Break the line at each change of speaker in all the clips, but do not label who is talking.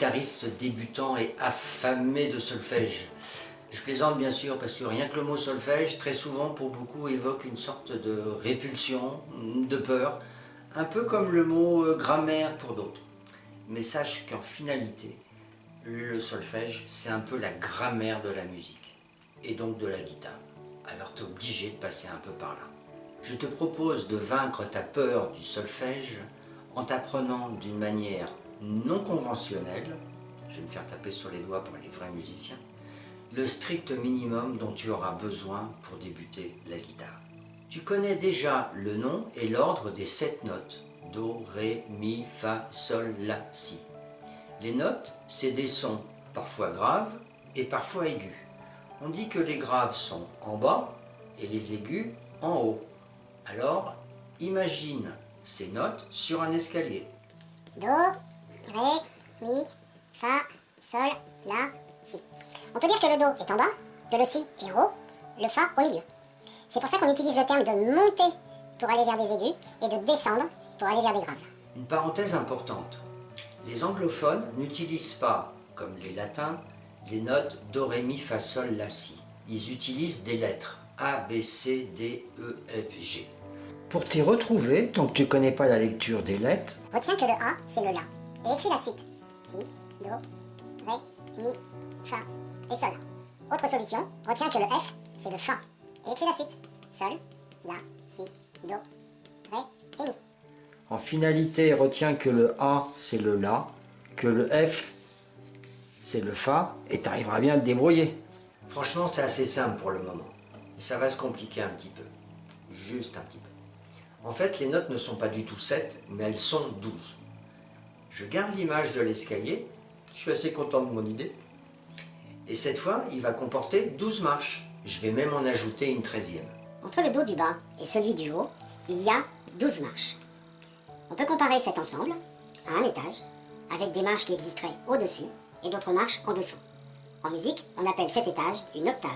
guitaristes débutants et affamés de solfège. Je plaisante bien sûr parce que rien que le mot solfège, très souvent pour beaucoup, évoque une sorte de répulsion, de peur, un peu comme le mot grammaire pour d'autres. Mais sache qu'en finalité, le solfège, c'est un peu la grammaire de la musique, et donc de la guitare. Alors tu es obligé de passer un peu par là. Je te propose de vaincre ta peur du solfège en t'apprenant d'une manière non conventionnelle, je vais me faire taper sur les doigts par les vrais musiciens, le strict minimum dont tu auras besoin pour débuter la guitare. Tu connais déjà le nom et l'ordre des 7 notes, Do, Ré, Mi, Fa, Sol, La, Si. Les notes, c'est des sons parfois graves et parfois aigus. On dit que les graves sont en bas et les aigus en haut. Alors, imagine ces notes sur un escalier.
Do, Ré, Mi, Fa, Sol, La, Si. On peut dire que le Do est en bas, que le Si est en haut, le Fa au milieu. C'est pour ça qu'on utilise le terme de monter pour aller vers des aigus et de descendre pour aller vers des graves.
Une parenthèse importante. Les anglophones n'utilisent pas, comme les latins, les notes Do, Ré, Mi, Fa, Sol, La, Si. Ils utilisent des lettres A, B, C, D, E, F, G. Pour t'y retrouver, tant que tu ne connais pas la lecture des lettres,
Retiens que le A, c'est le La. Et écris la suite. Si, Do, Ré, Mi, Fa et Sol. Autre solution, retiens que le F, c'est le Fa. Et écris la suite. Sol, La, Si, Do, Ré et Mi.
en finalité, retiens que le A, c'est le La, que le F, c'est le Fa, et tu arriveras bien à te débrouiller. Franchement, c'est assez simple pour le moment. Mais ça va se compliquer un petit peu. Juste un petit peu. En fait, les notes ne sont pas du tout 7, mais elles sont 12. Je garde l'image de l'escalier, je suis assez content de mon idée. Et cette fois, il va comporter 12 marches. Je vais même en ajouter une 13e.
Entre le Do du bas et celui du haut, il y a 12 marches. On peut comparer cet ensemble à un étage, avec des marches qui existeraient au-dessus et d'autres marches en dessous. En musique, on appelle cet étage une octave.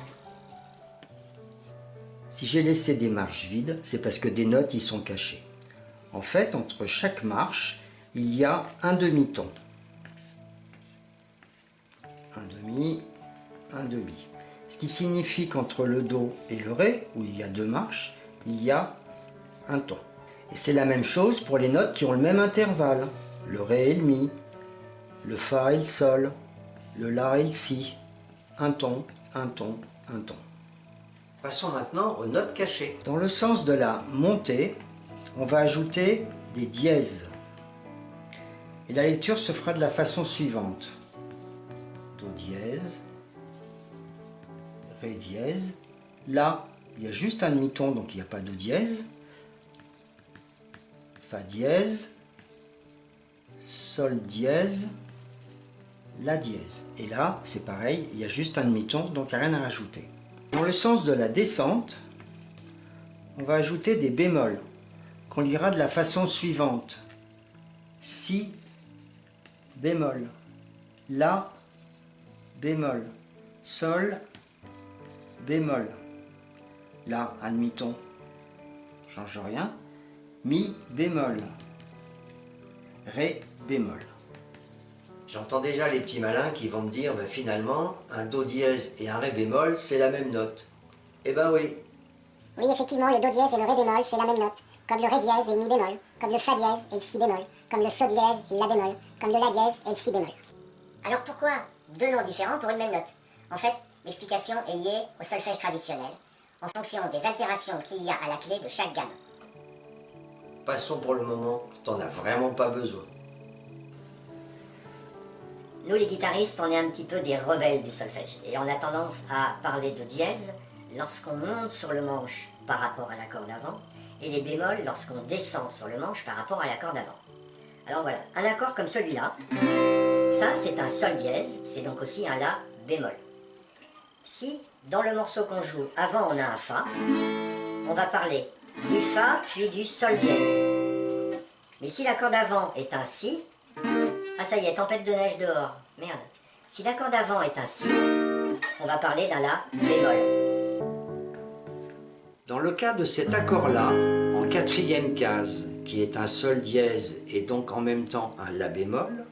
Si j'ai laissé des marches vides, c'est parce que des notes y sont cachées. En fait, entre chaque marche, il y a un demi-ton. Un demi, un demi. Ce qui signifie qu'entre le Do et le Ré, où il y a 2 marches, il y a un ton. Et c'est la même chose pour les notes qui ont le même intervalle. Le Ré et le Mi, le Fa et le Sol, le La et le Si. Un ton, un ton, un ton. Passons maintenant aux notes cachées. Dans le sens de la montée, on va ajouter des dièses. Et la lecture se fera de la façon suivante. Do dièse, Ré dièse. Là, il y a juste un demi-ton, donc il n'y a pas de dièse. Fa dièse, Sol dièse, La dièse. Et là, c'est pareil, il y a juste un demi-ton, donc il n'y a rien à rajouter. Dans le sens de la descente, on va ajouter des bémols, qu'on lira de la façon suivante. Si, bémol, La, bémol, Sol, bémol. La, un demi-ton, change rien. Mi, bémol, Ré, bémol. J'entends déjà les petits malins qui vont me dire finalement, un Do dièse et un Ré bémol, c'est la même note. Eh ben oui.
Oui, effectivement, le Do dièse et le Ré bémol, c'est la même note. Comme le Ré dièse et le Mi bémol, comme le Fa dièse et le Si bémol, comme le Sol dièse et le La bémol, comme le La dièse et le Si bémol. Alors pourquoi 2 noms différents pour une même note? En fait, l'explication est liée au solfège traditionnel, en fonction des altérations qu'il y a à la clé de chaque gamme.
Passons pour le moment, t'en as vraiment pas besoin.
Nous les guitaristes, on est un petit peu des rebelles du solfège et on a tendance à parler de dièse lorsqu'on monte sur le manche par rapport à l'accord d'avant et les bémols lorsqu'on descend sur le manche par rapport à l'accord d'avant. Alors voilà, un accord comme celui-là, ça c'est un Sol dièse, c'est donc aussi un La bémol. Si dans le morceau qu'on joue, avant on a un Fa, on va parler du Fa puis du Sol dièse. Mais si l'accord d'avant est un Si, ah ça y est, tempête de neige dehors, merde. Si l'accord d'avant est un Si, on va parler d'un La bémol.
Dans le cas de cet accord-là, en 4e case, qui est un Sol dièse et donc en même temps un La bémol,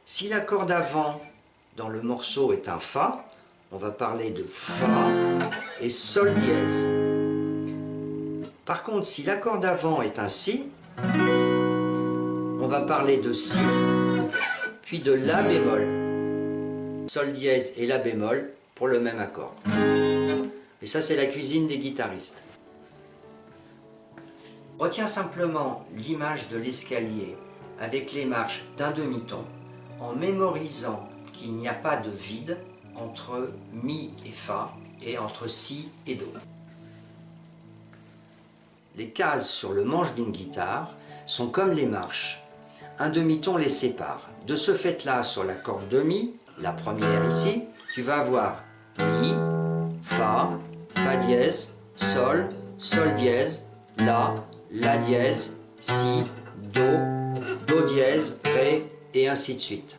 Si la corde avant dans le morceau est un Fa, on va parler de Fa et Sol dièse. Par contre, si la corde avant est un Si, on va parler de Si, puis de La bémol. Sol dièse et La bémol pour le même accord. Et ça, c'est la cuisine des guitaristes. Retiens simplement l'image de l'escalier avec les marches d'un demi-ton en mémorisant qu'il n'y a pas de vide entre Mi et Fa et entre Si et Do. Les cases sur le manche d'une guitare sont comme les marches. Un demi-ton les sépare. De ce fait-là, sur la corde de Mi, la première ici, tu vas avoir Mi, Fa, Fa dièse, Sol, Sol dièse, La dièse, Si, Do dièse, Ré, et ainsi de suite.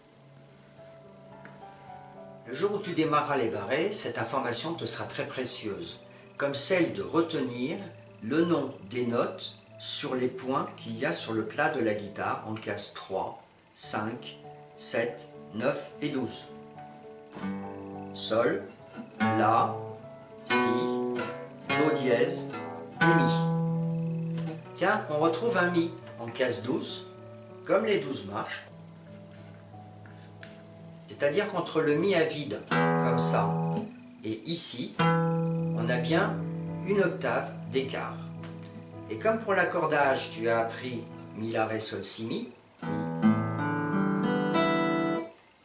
Le jour où tu démarreras les barrés, cette information te sera très précieuse, comme celle de retenir le nom des notes sur les points qu'il y a sur le plat de la guitare en case 3, 5, 7, 9 et 12. Sol, La, Si, Do dièse et Mi. Tiens, on retrouve un Mi en case 12, comme les 12 marches. C'est-à-dire qu'entre le Mi à vide, comme ça, et ici, on a bien une octave d'écart. Et comme pour l'accordage, tu as appris Mi, La, Ré, Sol, Si, Mi,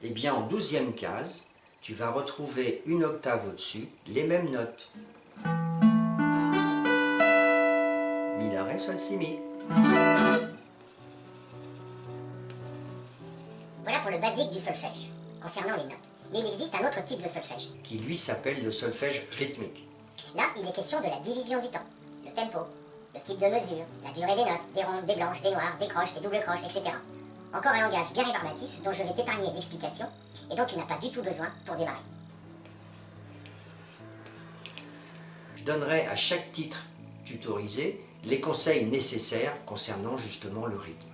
et bien en 12e case, tu vas retrouver une octave au-dessus, les mêmes notes. Mi, La, Ré, Sol, Si, Mi.
Voilà pour le basique du solfège, concernant les notes. Mais il existe un autre type de solfège.
Qui lui s'appelle le solfège rythmique.
Là, il est question de la division du temps, le tempo, le type de mesure, la durée des notes, des rondes, des blanches, des noires, des croches, des doubles croches, etc. Encore un langage bien rébarbatif dont je vais t'épargner d'explications et dont tu n'as pas du tout besoin pour démarrer.
Je donnerai à chaque titre tutorisé les conseils nécessaires concernant justement le rythme.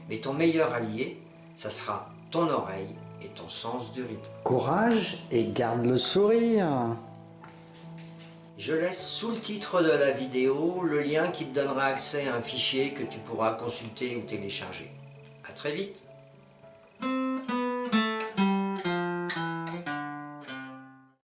Mais ton meilleur allié, ça sera ton oreille et ton sens du rythme.
Courage et garde le sourire.
Je laisse sous le titre de la vidéo le lien qui te donnera accès à un fichier que tu pourras consulter ou télécharger. À très vite.